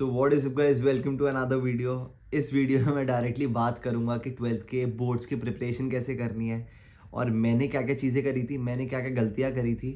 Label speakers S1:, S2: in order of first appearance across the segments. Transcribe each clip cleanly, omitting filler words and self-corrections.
S1: तो what is up guys, welcome to another video. इस video में मैं डायरेक्टली बात करूंगा कि 12th के बोर्ड्स की प्रिपरेशन कैसे करनी है और मैंने क्या क्या चीज़ें करी थी, मैंने क्या क्या गलतियां करी थी।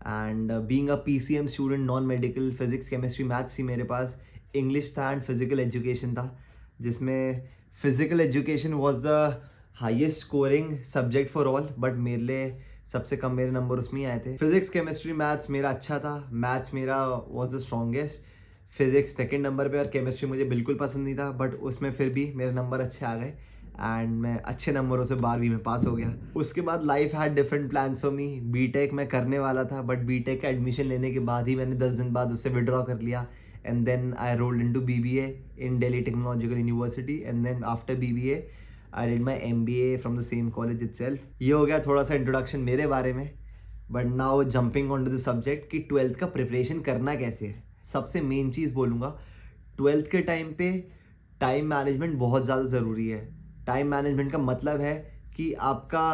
S1: And being a PCM student, non medical, physics chemistry maths थी मेरे पास। इंग्लिश था एंड फिजिकल एजुकेशन था, जिसमें physical education was the highest scoring subject for all, but मेरे लिए सबसे कम मेरे नंबर उसमें ही आए थे। फिजिक्स केमिस्ट्री मैथ्स मेरा अच्छा था, मैथ्स मेरा was the strongest, physics second number पे और केमिस्ट्री मुझे बिल्कुल पसंद नहीं था, बट उसमें फिर भी मेरे नंबर अच्छे आ गए एंड मैं अच्छे नंबरों से 12वीं में पास हो गया। उसके बाद life had different plans for me. BTech मैं करने वाला था, बट बीटेक का एडमिशन लेने के बाद ही मैंने 10 दिन बाद उससे विड्रॉ कर लिया and then I rolled into BBA in Delhi Technological University and then after BBA I did my MBA from the same college itself. ये हो गया थोड़ा सा इंट्रोडक्शन मेरे बारे में। But now jumping on to the subject कि 12th का प्रिपरेशन करना कैसे है। सबसे मेन चीज़ बोलूँगा, 12th के टाइम पे टाइम मैनेजमेंट बहुत ज़्यादा ज़रूरी है। टाइम मैनेजमेंट का मतलब है कि आपका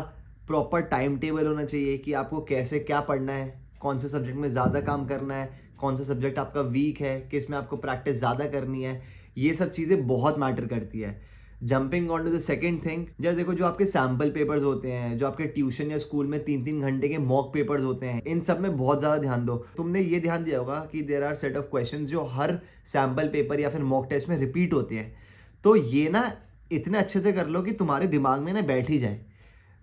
S1: प्रॉपर टाइम टेबल होना चाहिए कि आपको कैसे क्या पढ़ना है, कौन से सब्जेक्ट में ज़्यादा काम करना है, कौन सा सब्जेक्ट आपका वीक है, किस में आपको प्रैक्टिस ज़्यादा करनी है। ये सब चीज़ें बहुत मैटर करती है। Jumping on to the second thing, यार देखो, जो आपके सैम्पल पेपर्स होते हैं, जो आपके ट्यूशन या स्कूल में 3-3 घंटे के मॉक पेपर्स होते हैं, इन सब में बहुत ज़्यादा ध्यान दो। तुमने ये ध्यान दिया होगा कि there are set of questions जो हर सैम्पल पेपर या फिर मॉक टेस्ट में रिपीट होते हैं। तो ये ना इतने अच्छे से कर लो कि तुम्हारे दिमाग में ना बैठ ही जाए।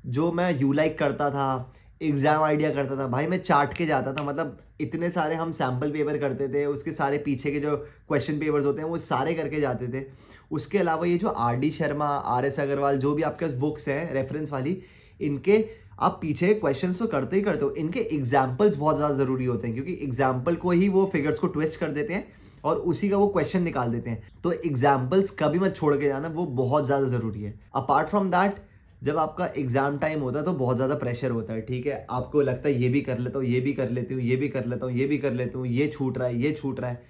S1: जो मैं यू लाइक करता था, एग्जाम आइडिया करता था, भाई मैं चाट के जाता था। मतलब इतने सारे हम सैम्पल पेपर करते थे, उसके सारे पीछे के जो क्वेश्चन पेपर्स होते हैं वो सारे करके जाते थे। उसके अलावा ये जो R D Sharma, R S Agarwal, जो भी आपके पास बुक्स हैं रेफरेंस वाली, इनके आप पीछे क्वेश्चंस तो करते ही करते हो, इनके एग्जाम्पल्स बहुत ज़्यादा ज़रूरी होते हैं, क्योंकि एग्जाम्पल को ही वो फिगर्स को ट्विस्ट कर देते हैं और उसी का वो क्वेश्चन निकाल देते हैं। तो एग्जाम्पल्स कभी मत छोड़ के जाना, वो बहुत ज़्यादा ज़रूरी है। अपार्ट फ्रॉम दैट, जब आपका एग्जाम टाइम होता है तो बहुत ज़्यादा प्रेशर होता है, ठीक है। आपको लगता है ये भी कर लेता हूँ, ये भी कर लेती हूँ, ये भी कर लेता हूँ, ये भी कर लेती हूँ, ये छूट रहा है, ये छूट रहा है।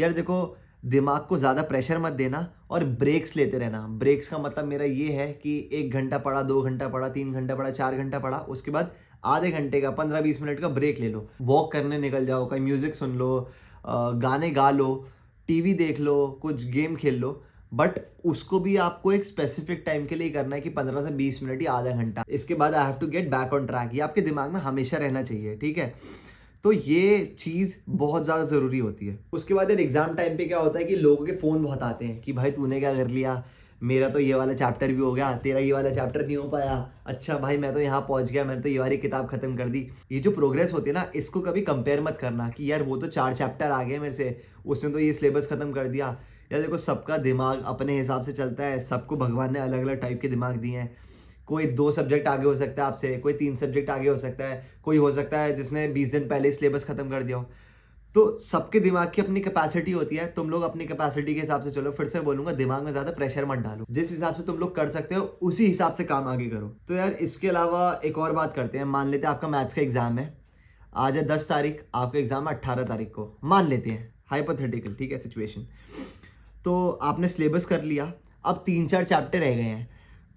S1: यार देखो, दिमाग को ज़्यादा प्रेशर मत देना और ब्रेक्स लेते रहना। ब्रेक्स का मतलब मेरा ये है कि 1 घंटा पढ़ा, 2 घंटा पढ़ा, 3 घंटा पढ़ा, 4 घंटा पढ़ा, उसके बाद आधे घंटे का, 15-20 मिनट का ब्रेक ले लो। वॉक करने निकल जाओ, कहीं म्यूज़िक सुन लो, गाने गा लो, टीवी देख लो, कुछ गेम खेल लो। बट उसको भी आपको एक स्पेसिफिक टाइम के लिए करना है कि 15 से 20 मिनट या आधा घंटा। इसके बाद I have to get back on track. ये आपके दिमाग में हमेशा रहना चाहिए, ठीक है। तो ये चीज़ बहुत ज़्यादा ज़रूरी होती है। उसके बाद यार एग्जाम टाइम पे क्या होता है कि लोगों के फ़ोन बहुत आते हैं कि भाई तूने क्या कर लिया, मेरा तो ये वाला चैप्टर भी हो गया, तेरा ये वाला चैप्टर नहीं हो पाया। अच्छा भाई, मैं तो यहाँ पहुँच गया, मैंने तो ये वाली किताब खत्म कर दी। ये जो प्रोग्रेस होती है ना, इसको कभी कंपेयर मत करना कि यार वो तो 4 चैप्टर आ गए मेरे से, उसने तो ये सिलेबस खत्म कर दिया। यार देखो, सबका दिमाग अपने हिसाब से चलता है, सबको भगवान ने अलग अलग टाइप के दिमाग दिए हैं। कोई 2 सब्जेक्ट आगे हो सकता है आपसे, कोई 3 सब्जेक्ट आगे हो सकता है, कोई हो सकता है जिसने 20 दिन पहले सिलेबस खत्म कर दिया हो। तो सबके दिमाग की अपनी कैपेसिटी होती है। तुम लोग अपनी कैपेसिटी के हिसाब से चलो। फिर से बोलूंगा, दिमाग में ज्यादा प्रेशर मत डालो। जिस हिसाब से तुम लोग कर सकते हो उसी हिसाब से काम आगे करो। तो यार इसके अलावा एक और बात करते हैं। मान लेते हैं आपका मैथ्स का एग्जाम है, आज है 10 तारीख, आपका एग्जाम है 18 तारीख को, मान लेते हैं, हाइपोथेटिकल, ठीक है, सिचुएशन। तो आपने सिलेबस कर लिया, अब 3-4 चैप्टर रह गए हैं।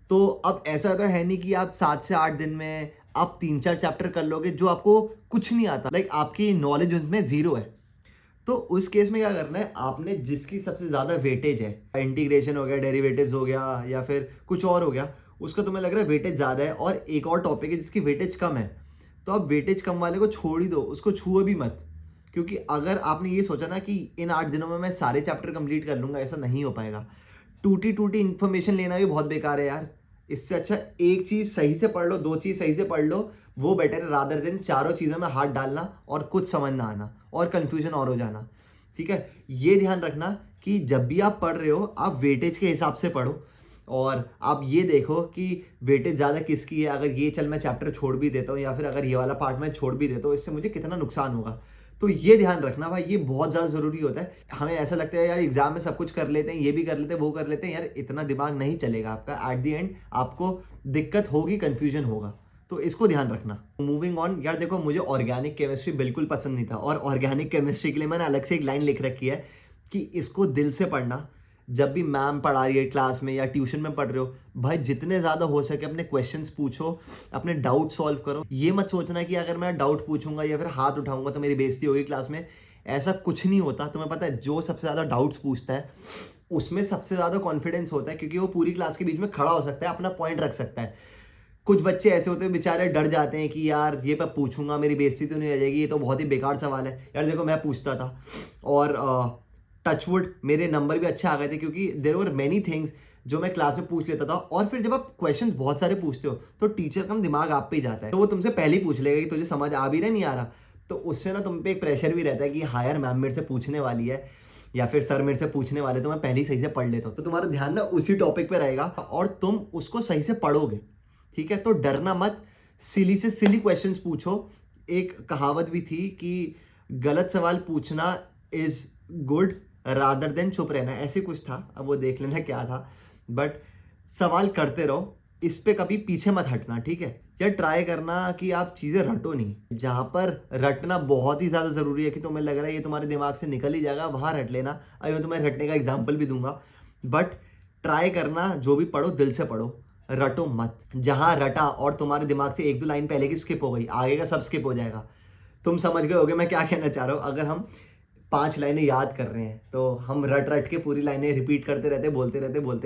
S1: तो अब ऐसा तो है नहीं कि आप 7 से 8 दिन में आप 3-4 चैप्टर कर लोगे जो आपको कुछ नहीं आता, लाइक आपकी नॉलेज उनमें जीरो है। तो उस केस में क्या करना है, आपने जिसकी सबसे ज़्यादा वेटेज है, इंटीग्रेशन हो गया, डेरिवेटिव्स हो गया, या फिर कुछ और हो गया, उसका तुम्हें लग रहा है वेटेज ज़्यादा है, और एक और टॉपिक है जिसकी वेटेज कम है, तो आप वेटेज कम वाले को छोड़ ही दो, उसको छुओ भी मत। क्योंकि अगर आपने ये सोचा ना कि इन 8 दिनों में मैं सारे चैप्टर कंप्लीट कर लूंगा, ऐसा नहीं हो पाएगा। टूटी टूटी इन्फॉर्मेशन लेना भी बहुत बेकार है यार। इससे अच्छा एक चीज़ सही से पढ़ लो, 2 चीज़ सही से पढ़ लो, वो बेटर है रादर देन चारों चीज़ों में हाथ डालना और कुछ समझ ना आना और कंफ्यूजन और हो जाना, ठीक है। ये ध्यान रखना कि जब भी आप पढ़ रहे हो, आप वेटेज के हिसाब से पढ़ो और आप ये देखो कि वेटेज ज़्यादा किसकी है। अगर ये चल मैं चैप्टर छोड़ भी देता हूँ, या फिर अगर ये वाला पार्ट मैं छोड़ भी देता हूँ, इससे मुझे कितना नुकसान होगा। तो ये ध्यान रखना भाई, ये बहुत ज़्यादा ज़रूरी होता है। हमें ऐसा लगता है यार एग्जाम में सब कुछ कर लेते हैं, ये भी कर लेते हैं, वो कर लेते हैं, यार इतना दिमाग नहीं चलेगा आपका। एट द एंड आपको दिक्कत होगी, कंफ्यूजन होगा। तो इसको ध्यान रखना। मूविंग ऑन, यार देखो, मुझे ऑर्गेनिक केमिस्ट्री बिल्कुल पसंद नहीं था, और ऑर्गेनिक केमिस्ट्री के लिए मैंने अलग से एक लाइन लिख रखी है कि इसको दिल से पढ़ना। जब भी मैम पढ़ा रही है क्लास में या ट्यूशन में पढ़ रहे हो, भाई जितने ज़्यादा हो सके अपने क्वेश्चंस पूछो, अपने डाउट सॉल्व करो। ये मत सोचना कि अगर मैं डाउट पूछूंगा या फिर हाथ उठाऊंगा तो मेरी बेइज्जती होगी क्लास में। ऐसा कुछ नहीं होता। तुम्हें पता है जो सबसे ज़्यादा डाउट्स पूछता है उसमें सबसे ज़्यादा कॉन्फिडेंस होता है, क्योंकि वो पूरी क्लास के बीच में खड़ा हो सकता है, अपना पॉइंट रख सकता है। कुछ बच्चे ऐसे होते हैं बेचारे डर जाते हैं कि यार ये मैं पूछूंगा मेरी बेइज्जती तो नहीं हो जाएगी, ये तो बहुत ही बेकार सवाल है। यार देखो मैं पूछता था और टचवुड मेरे नंबर भी अच्छे आ गए थे, क्योंकि देयर वर मेनी थिंग्स जो मैं क्लास में पूछ लेता था। और फिर जब आप क्वेश्चंस बहुत सारे पूछते हो तो टीचर का दिमाग आप पे ही जाता है, तो वो तुमसे पहले ही पूछ लेगा कि तुझे समझ आ भी रहा नहीं आ रहा। तो उससे ना तुम पे एक प्रेशर भी रहता है कि हाँ यार मैम मेरे से पूछने वाली है या फिर सर मेरे से पूछने वाले, तो मैं पहले ही सही से पढ़ लेता हूँ। तो तुम्हारा ध्यान ना उसी टॉपिक पे रहेगा और तुम उसको सही से पढ़ोगे, ठीक है। तो डरना मत, सिली से सिली क्वेश्चंस पूछो। एक कहावत भी थी कि गलत सवाल पूछना इज गुड रादर देन चुप रहना, ऐसे कुछ था, अब वो देख लेना क्या था। बट सवाल करते रहो, इस पे कभी पीछे मत हटना, ठीक है। या ट्राई करना कि आप चीज़ें रटो नहीं। जहाँ पर रटना बहुत ही ज़्यादा ज़रूरी है कि तुम्हें लग रहा है ये तुम्हारे दिमाग से निकल ही जाएगा, वहाँ रट लेना। अभी मैं तुम्हें रटने का एग्जाम्पल भी दूंगा, बट ट्राई करना जो भी पढ़ो दिल से पढ़ो, रटो मत। जहाँ रटा और तुम्हारे दिमाग से एक दो लाइन पहले की स्किप हो गई, आगे का सब स्किप हो जाएगा। तुम समझ गए होगे मैं क्या कहना चाह रहा हूँ। अगर हम 5 लाइनें याद कर रहे हैं तो हम रट रट के पूरी लाइनें रिपीट करते रहते हैं, बोलते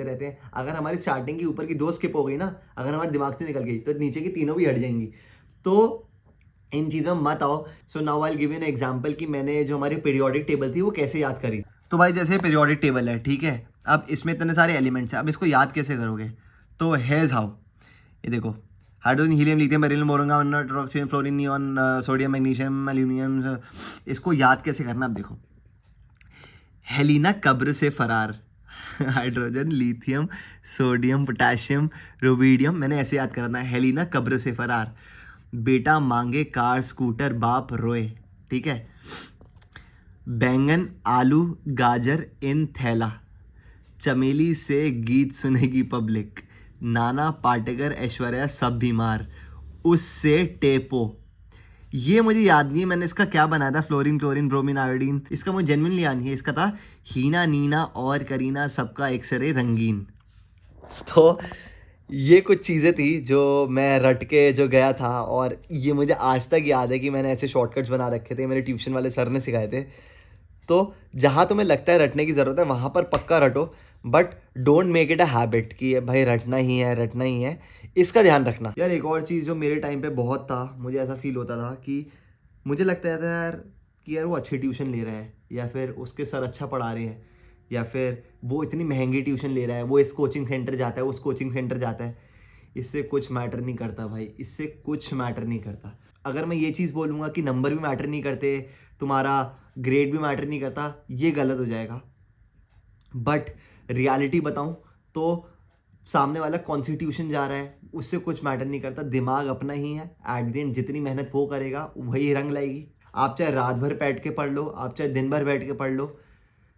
S1: रहते हैं। अगर हमारी स्टार्टिंग की ऊपर की 2 स्किप हो गई ना, अगर हमारे दिमाग से निकल गई तो नीचे की तीनों भी हट जाएंगी। तो इन चीज़ों में मत आओ। So now I give you an example कि मैंने जो हमारी पीरियोडिक टेबल थी वो कैसे याद करी। तो भाई जैसे पीरियोडिक टेबल है, ठीक है, अब इसमें इतने सारे एलिमेंट्स हैं, अब इसको याद कैसे करोगे। तो हेज हाउ, ये देखो, hydrogen helium lithium beryllium boron nitrogen oxygen fluorine neon sodium magnesium aluminium, इसको याद कैसे करना। अब देखो, हेलिना कब्र से फरार hydrogen lithium sodium potassium rubidium, मैंने ऐसे याद करना है, हेलिना कब्र से फरार, बेटा मांगे कार स्कूटर बाप रोए, ठीक है। बैंगन आलू गाजर इन थैला, चमेली से गीत सुनेगी पब्लिक, नाना पाटेकर ऐश्वर्या सब बीमार, उससे टेपो। ये मुझे याद नहीं है मैंने इसका क्या बनाया था, फ्लोरीन क्लोरीन ब्रोमीन आयोडीन, इसका मुझे जेन्युइनली याद नहीं है। इसका था हीना नीना और करीना सबका एक्सरे रंगीन। तो ये कुछ चीज़ें थी जो मैं रट के जो गया था, और ये मुझे आज तक याद है कि मैंने ऐसे शॉर्टकट्स बना रखे थे, मेरे ट्यूशन वाले सर ने सिखाए थे। तो जहाँ तुम्हें लगता है रटने की ज़रूरत है वहाँ पर पक्का रटो, but don't make it a habit कि भाई रटना ही है रटना ही है, इसका ध्यान रखना। यार एक और चीज़ जो मेरे टाइम पे बहुत था, मुझे ऐसा फील होता था कि मुझे लगता था यार कि यार वो अच्छी ट्यूशन ले रहा है, या फिर उसके सर अच्छा पढ़ा रहे हैं, या फिर वो इतनी महंगी ट्यूशन ले रहा है, वो इस कोचिंग सेंटर जाता है, उस कोचिंग सेंटर जाता है। इससे कुछ मैटर नहीं करता भाई, इससे कुछ मैटर नहीं करता। अगर मैं ये चीज़ बोलूँगा कि नंबर भी मैटर नहीं करते, तुम्हारा ग्रेड भी मैटर नहीं करता, ये गलत हो जाएगा। बट रियलिटी बताऊँ तो सामने वाला कौन सी ट्यूशन जा रहा है उससे कुछ मैटर नहीं करता, दिमाग अपना ही है। एट द एंड जितनी मेहनत वो करेगा वही रंग लाएगी। आप चाहे रात भर बैठ के पढ़ लो, आप चाहे दिन भर बैठ के पढ़ लो,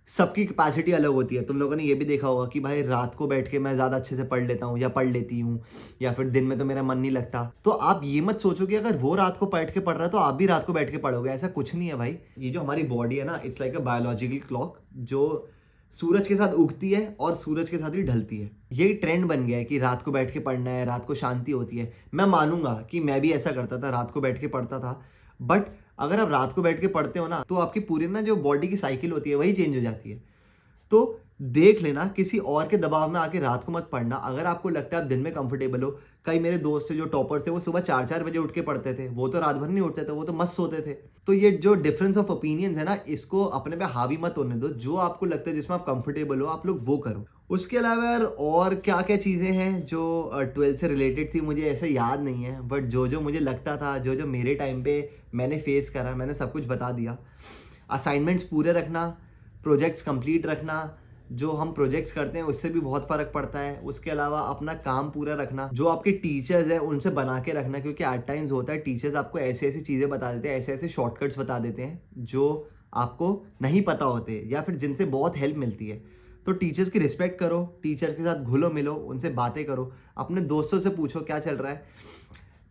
S1: सबकी कैपेसिटी अलग होती है। तुम लोगों ने ये भी देखा होगा कि भाई रात को बैठ के मैं ज़्यादा अच्छे से पढ़ लेता हूँ या पढ़ लेती हूँ, या फिर दिन में तो मेरा मन नहीं लगता। तो आप ये मत सोचो कि अगर वो रात को बैठ के पढ़ रहा है तो आप भी रात को बैठ के पढ़ोगे, ऐसा कुछ नहीं है भाई। ये जो हमारी बॉडी है ना, it's like a biological clock, जो सूरज के साथ उगती है और सूरज के साथ ही ढलती है। ये ट्रेंड बन गया है कि रात को बैठ के पढ़ना है, रात को शांति होती है। मैं मानूंगा कि मैं भी ऐसा करता था, रात को बैठ के पढ़ता था। बट अगर आप रात को बैठ के पढ़ते हो ना, तो आपकी पूरी ना जो बॉडी की साइकिल होती है वही चेंज हो जाती है। तो देख लेना, किसी और के दबाव में आके रात को मत पढ़ना। अगर आपको लगता है आप दिन में कंफर्टेबल हो, कई मेरे दोस्त से जो टॉपर्स थे वो सुबह 4-4 बजे उठ के पढ़ते थे, वो तो रात भर नहीं उठते थे, वो तो मस्त सोते थे। तो ये जो डिफरेंस ऑफ ओपिनियंस है ना, इसको अपने पे हावी मत होने दो। जो आपको लगता है जिसमें आप कंफर्टेबल हो, आप लोग वो करो। उसके अलावा यार और क्या क्या चीज़ें हैं जो 12th से रिलेटेड थी, मुझे ऐसे याद नहीं है। बट जो जो मुझे लगता था, जो जो मेरे टाइम पे मैंने फेस करा, मैंने सब कुछ बता दिया। असाइनमेंट्स पूरे रखना, प्रोजेक्ट्स कंप्लीट रखना, जो हम प्रोजेक्ट्स करते हैं उससे भी बहुत फ़र्क पड़ता है। उसके अलावा अपना काम पूरा रखना, जो आपके टीचर्स हैं उनसे बना के रखना, क्योंकि एट टाइम्स होता है टीचर्स आपको ऐसी ऐसी चीज़ें बता देते हैं, ऐसे ऐसे शॉर्टकट्स बता देते हैं जो आपको नहीं पता होते, या फिर जिनसे बहुत हेल्प मिलती है। तो टीचर्स की रिस्पेक्ट करो, टीचर के साथ घुलो मिलो, उनसे बातें करो, अपने दोस्तों से पूछो क्या चल रहा है।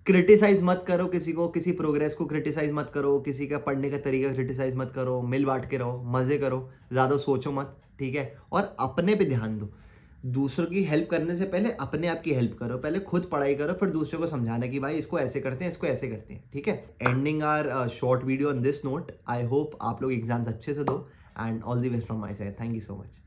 S1: क्रिटिसाइज मत करो किसी को, किसी प्रोग्रेस को क्रिटिसाइज मत करो, किसी का पढ़ने का तरीका क्रिटिसाइज मत करो। मिल बांट के रहो, मज़े करो, ज़्यादा सोचो मत, ठीक है। और अपने पे ध्यान दो। दूसरों की हेल्प करने से पहले अपने आप की हेल्प करो। पहले खुद पढ़ाई करो, फिर दूसरों को समझाना कि भाई इसको ऐसे करते हैं, इसको ऐसे करते हैं, ठीक है? Ending our short video on this note, I hope आप लोग एग्ज़ाम्स अच्छे से दो and all the best from my side. Thank you so much.